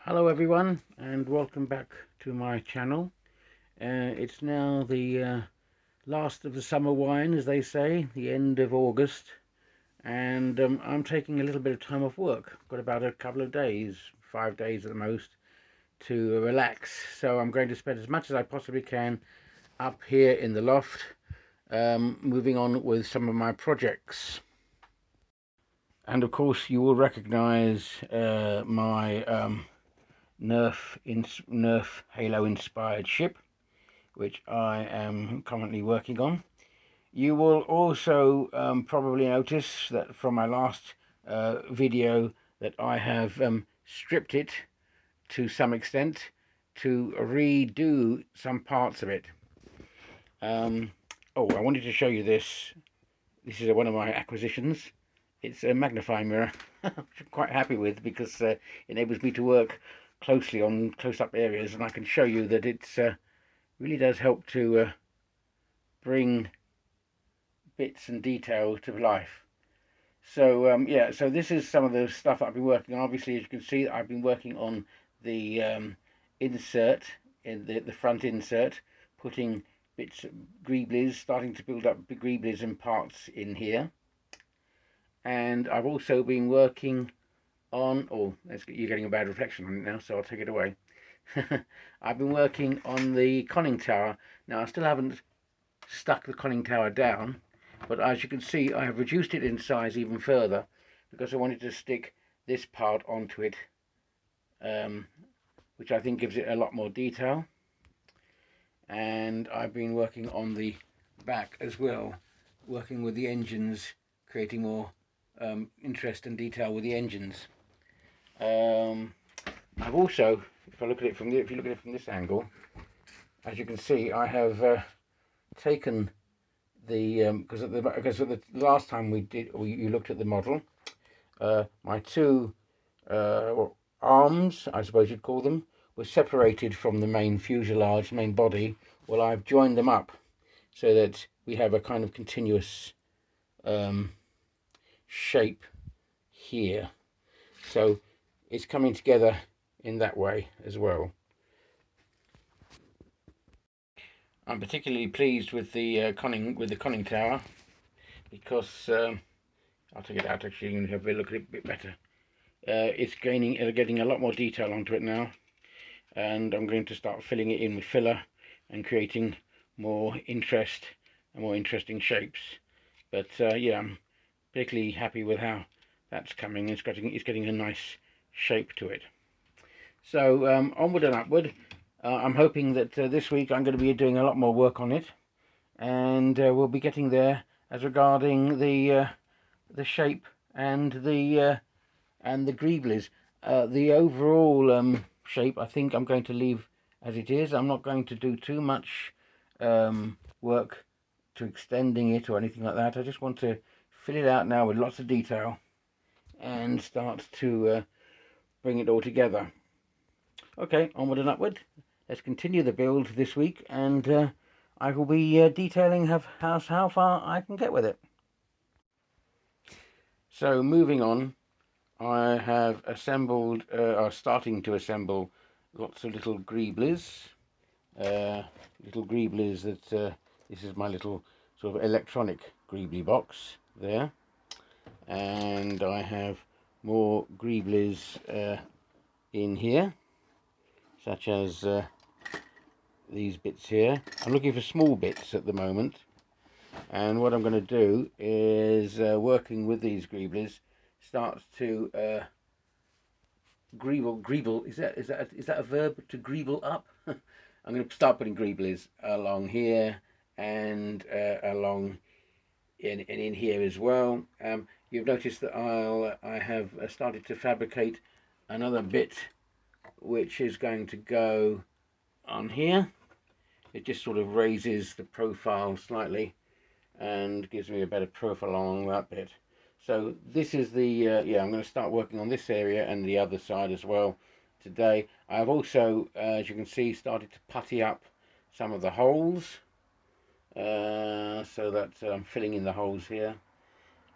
Hello everyone, and welcome back to my channel. It's now the last of the summer wine, as they say, the end of August, and I'm taking a little bit of time off work. Got about a couple of days, 5 days at the most, to relax. So I'm going to spend as much as I possibly can up here in the loft, moving on with some of my projects. And of course you will recognize my NERF Halo inspired ship, which I am currently working on. You will also probably notice that from my last video that I have stripped it to some extent to redo some parts of it. Oh, I wanted to show you this. This is one of my acquisitions. It's a magnifying mirror, which I'm quite happy with because it enables me to work closely on close-up areas, and I can show you that it's really does help to bring bits and detail to life. So yeah, so this is some of the stuff that I've been working on. Obviously, as you can see, I've been working on the insert, in the front insert, putting bits of griebles, starting to build up big griebles and parts in here. And I've also been working on, you're getting a bad reflection on it now, so I'll take it away. I've been working on the conning tower. Now I still haven't stuck the conning tower down, but as you can see I have reduced it in size even further because I wanted to stick this part onto it, which I think gives it a lot more detail. And I've been working on the back as well, working with the engines, creating more interest and detail with the engines. I've also, if you look at it from this angle, as you can see, I have taken the because of the last time you looked at the model, my two arms, I suppose you'd call them, were separated from the main fuselage, main body. Well, I've joined them up so that we have a kind of continuous shape here. So it's coming together in that way as well. I'm particularly pleased with the conning tower because I'll take it out actually and have a look at it a bit better. It's getting a lot more detail onto it now, and I'm going to start filling it in with filler and creating more interest and more interesting shapes. But yeah, I'm particularly happy with how that's coming. It's getting a nice shape to it. So onward and upward. I'm hoping that this week I'm going to be doing a lot more work on it, and we'll be getting there as regarding the shape and the griebles. The overall shape I think I'm going to leave as it is. I'm not going to do too much work to extending it or anything like that. I just want to fill it out now with lots of detail and start to bring it all together. Okay, onward and upward. Let's continue the build this week, and I will be detailing how far I can get with it. So moving on, I have assembled, or starting to assemble, lots of little griebles. That this is my little sort of electronic greebly box there, and I have more griebles in here, such as these bits here. I'm looking for small bits at the moment, and what I'm going to do is working with these griebles starts to greeble. Is that a verb, to greeble up? I'm going to start putting griebles along here and along in here as well. You've noticed that I have started to fabricate another bit which is going to go on here. It just sort of raises the profile slightly and gives me a better profile along that bit. So this is the yeah, I'm going to start working on this area and the other side as well today. I've also, as you can see, started to putty up some of the holes, so that I'm filling in the holes here,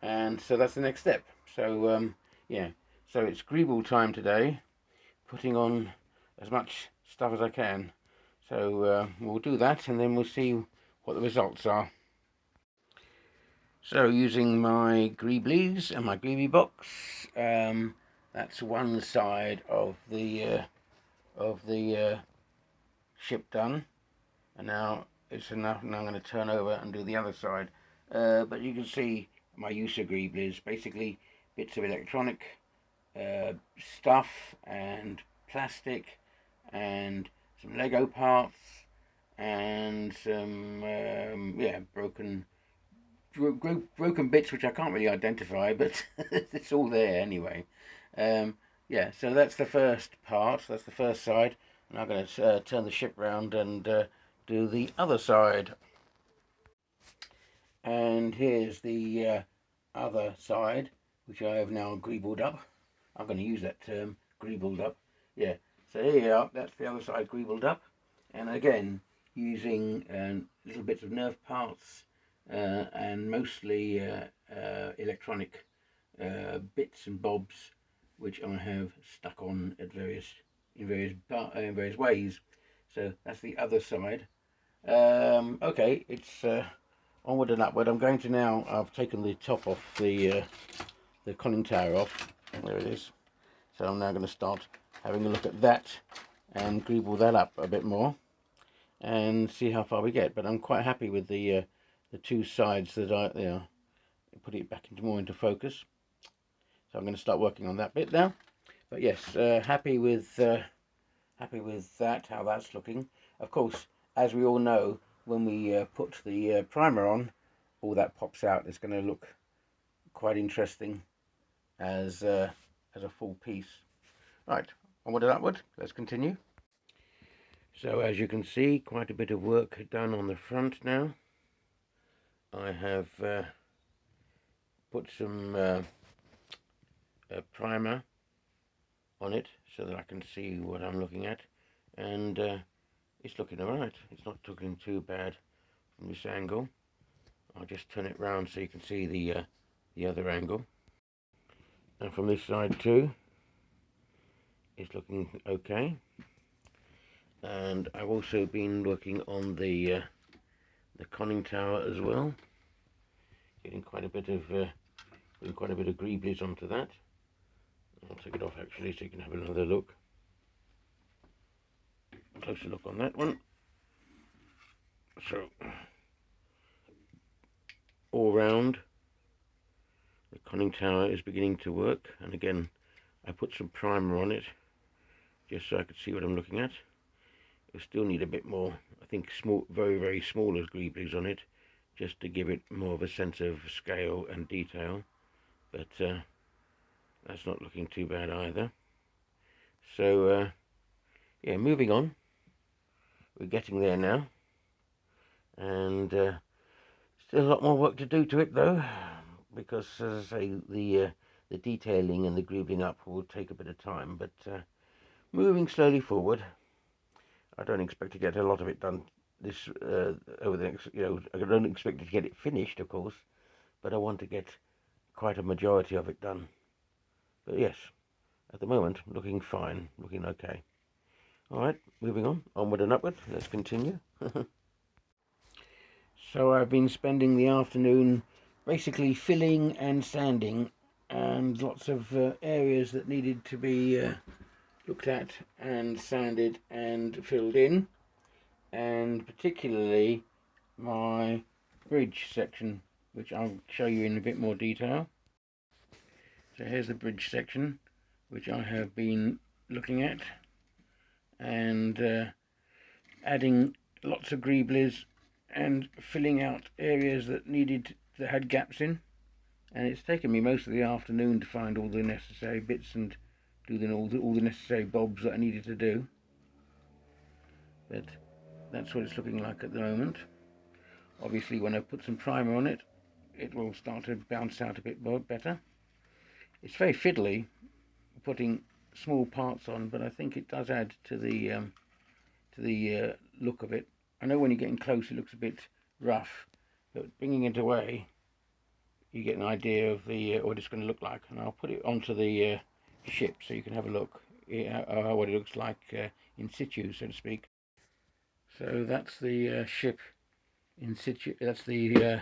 and so that's the next step. So yeah, so it's greeble time today, putting on as much stuff as I can. So we'll do that, and then we'll see what the results are. So using my griebles and my greeby box, that's one side of the ship done, and now it's enough. Now I'm going to turn over and do the other side. But you can see my use of griebles, basically bits of electronic stuff and plastic and some Lego parts and some broken bits which I can't really identify, but it's all there anyway. Yeah, so that's the first part, that's the first side, and I'm going to turn the ship round and do the other side. And here's the other side, which I have now greebled up. I'm going to use that term, greebled up. Yeah, so here you are, that's the other side greebled up. And again, using little bits of NERF parts and mostly electronic bits and bobs, which I have stuck on at in various ways. So that's the other side. Okay, it's onward and upward. I'm going to now. I've taken the top off the conning tower off. There it is. So I'm now going to start having a look at that and greeble that up a bit more and see how far we get. But I'm quite happy with the two sides that I put it back into focus. So I'm going to start working on that bit now. But yes, happy with that, how that's looking. Of course, as we all know, when we put the primer on, all that pops out. It's going to look quite interesting as a full piece. Right, onward and upward. Let's continue. So as you can see, quite a bit of work done on the front now. I have put some primer on it so that I can see what I'm looking at, and it's looking alright. It's not looking too bad from this angle. I'll just turn it round so you can see the other angle, and from this side too it's looking okay. And I've also been working on the conning tower as well, getting quite a bit of greebles onto that. I'll take it off actually so you can have another look, closer look on that one. So all round the conning tower is beginning to work, and again I put some primer on it just so I could see what I'm looking at. It'll still need a bit more, I think, very small greebles on it, just to give it more of a sense of scale and detail, but that's not looking too bad either. So yeah, moving on. We're getting there now, and still a lot more work to do to it though, because as I say, the detailing and the greebling up will take a bit of time, but moving slowly forward. I don't expect to get a lot of it done this over the next, I don't expect to get it finished, of course, but I want to get quite a majority of it done. But yes, at the moment, looking fine, looking okay. Alright, moving on, onward and upward, let's continue. So I've been spending the afternoon basically filling and sanding, and lots of areas that needed to be looked at and sanded and filled in, and particularly my bridge section, which I'll show you in a bit more detail. So here's the bridge section, which I have been looking at and adding lots of greebles and filling out areas that had gaps in, and it's taken me most of the afternoon to find all the necessary bits and do all the necessary bobs that I needed to do. But that's what it's looking like at the moment. Obviously when I put some primer on it, it will start to bounce out a bit better. It's very fiddly putting small parts on, but I think it does add to the look of it. I know when you're getting close it looks a bit rough, but bringing it away you get an idea of what it's going to look like, and I'll put it onto the ship so you can have a look what it looks like in situ, so to speak. So that's the ship in situ. That's the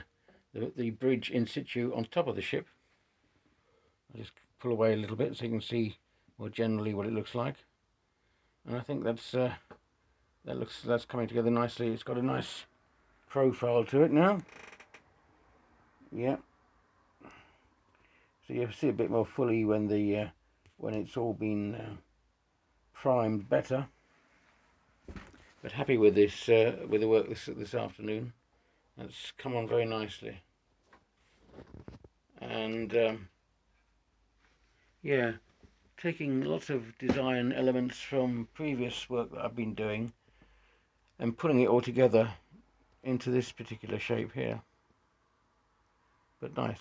bridge in situ on top of the ship. I'll just pull away a little bit so you can see more generally what it looks like. And I think that's coming together nicely. It's got a nice profile to it now. Yeah. So you'll see a bit more fully when it's all been primed better. But happy with this with the work this afternoon. That's come on very nicely. And yeah, taking lots of design elements from previous work that I've been doing and putting it all together into this particular shape here. But nice.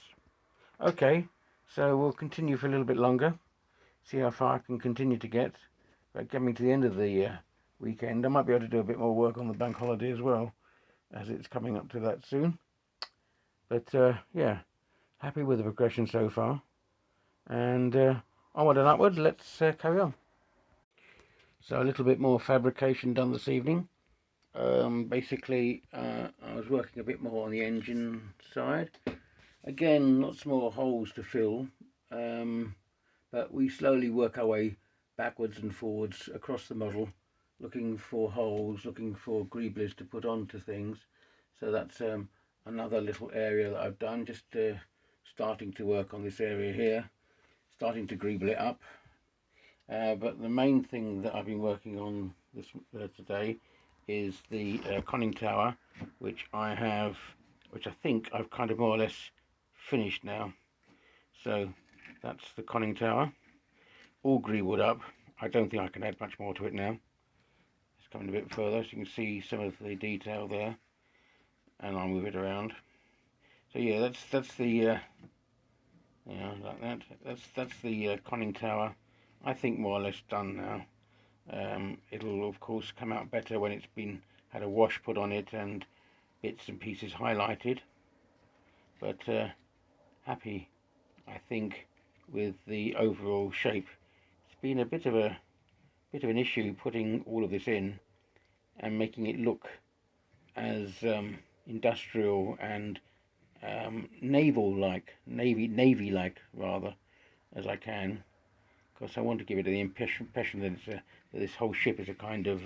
Okay, so we'll continue for a little bit longer, see how far I can continue to get. But coming to the end of the weekend, I might be able to do a bit more work on the bank holiday as well, as it's coming up to that soon. But yeah, happy with the progression so far. And onward and upward, let's carry on. So a little bit more fabrication done this evening. Basically, I was working a bit more on the engine side. Again, lots more holes to fill, but we slowly work our way backwards and forwards across the model, looking for holes, looking for griebles to put onto things. So that's another little area that I've done, just starting to work on this area here, starting to greeble it up. But the main thing that I've been working on this today is the conning tower, which I think I've kind of more or less finished now. So that's the conning tower, all greebled up. I don't think I can add much more to it now. It's coming a bit further, so you can see some of the detail there, and I'll move it around. So yeah, that's the like that. That's the conning tower. I think more or less done now. It'll of course come out better when it's had a wash put on it and bits and pieces highlighted. But happy, I think, with the overall shape. It's been a bit of an issue putting all of this in and making it look as industrial and navy-like rather, as I can, because I want to give it the impression that this whole ship is a kind of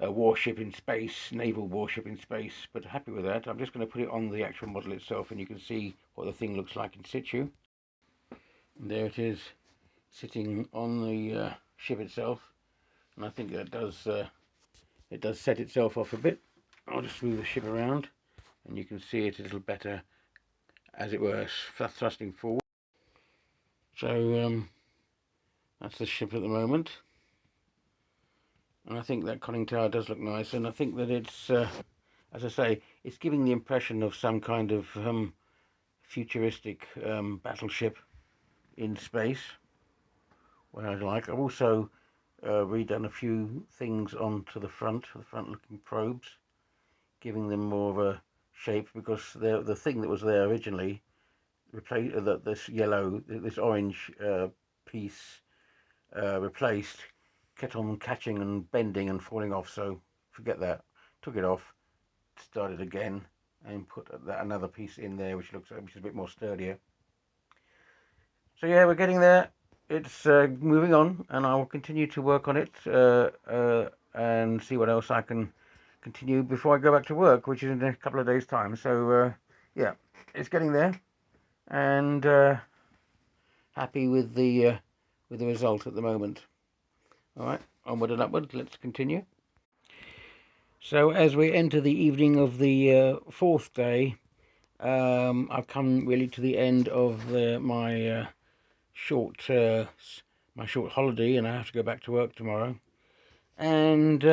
a warship in space, naval warship in space. But happy with that. I'm just going to put it on the actual model itself, and you can see what the thing looks like in situ. And there it is, sitting on the ship itself, and I think that it does set itself off a bit. I'll just move the ship around, and you can see it a little better, as it were, thrusting forward. So that's the ship at the moment, and I think that conning tower does look nice, and I think that it's, as I say, it's giving the impression of some kind of futuristic battleship in space, where I like. I've also redone a few things onto the front-looking probes, giving them more of a shape, because the thing that was there originally, this orange piece replaced, kept on catching and bending and falling off. So forget that. Took it off, started again, and put another piece in there, which is a bit more sturdier. So yeah, we're getting there. It's moving on, and I will continue to work on it and see what else I can continue before I go back to work, which is in a couple of days' time. So yeah, it's getting there, and happy with the result at the moment. All right, onward and upward. Let's continue. So as we enter the evening of the fourth day, I've come really to the end of my short holiday, and I have to go back to work tomorrow. And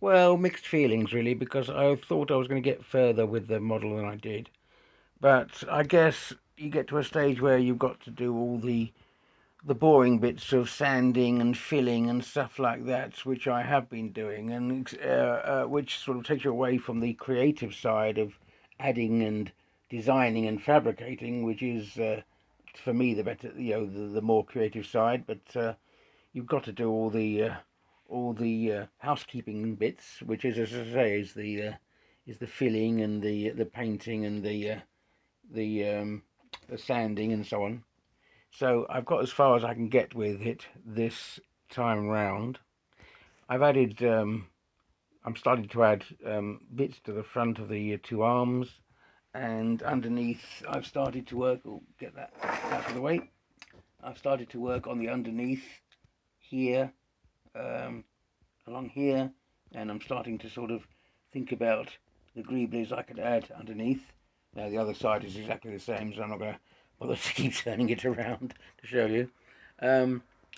well, mixed feelings really, because I thought I was going to get further with the model than I did. But I guess you get to a stage where you've got to do all the boring bits of sanding and filling and stuff like that, which I have been doing, and which sort of takes you away from the creative side of adding and designing and fabricating, which is for me the better, the more creative side. But you've got to do all the housekeeping bits, which is, as I say, is the filling and the painting and the sanding and so on. So I've got as far as I can get with it this time round. I've added, I'm starting to add bits to the front of the two arms, and underneath I've started to work, get that out of the way. I've started to work on the underneath here, along here, and I'm starting to sort of think about the griebles I could add underneath. Now the other side is exactly the same, so I'm not going to bother to keep turning it around to show you.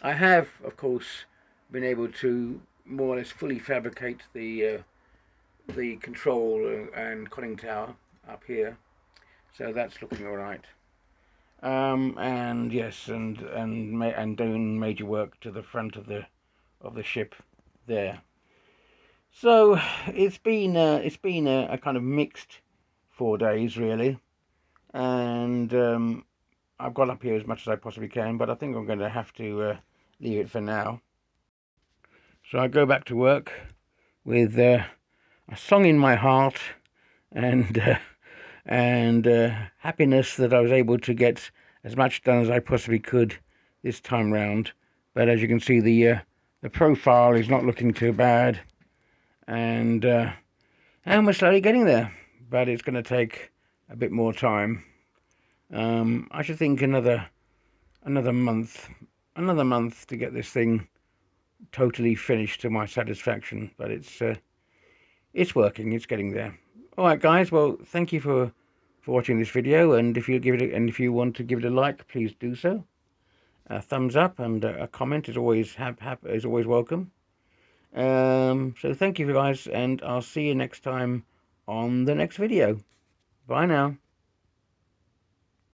I have, of course, been able to more or less fully fabricate the control and conning tower up here, so that's looking all right. And yes, and doing major work to the front of the ship there. So it's been a kind of mixed 4 days really, and I've got up here as much as I possibly can, but I think I'm going to have to leave it for now. So I go back to work with a song in my heart and happiness that I was able to get as much done as I possibly could this time round. But as you can see, the profile is not looking too bad, and we're slowly getting there. But it's going to take a bit more time. I should think another month to get this thing totally finished to my satisfaction. But it's working. It's getting there. All right, guys. Well, thank you for watching this video, and if you want to give it a like, please do so. A thumbs up and a comment is always welcome. So thank you guys, and I'll see you next time on the next video. Bye now.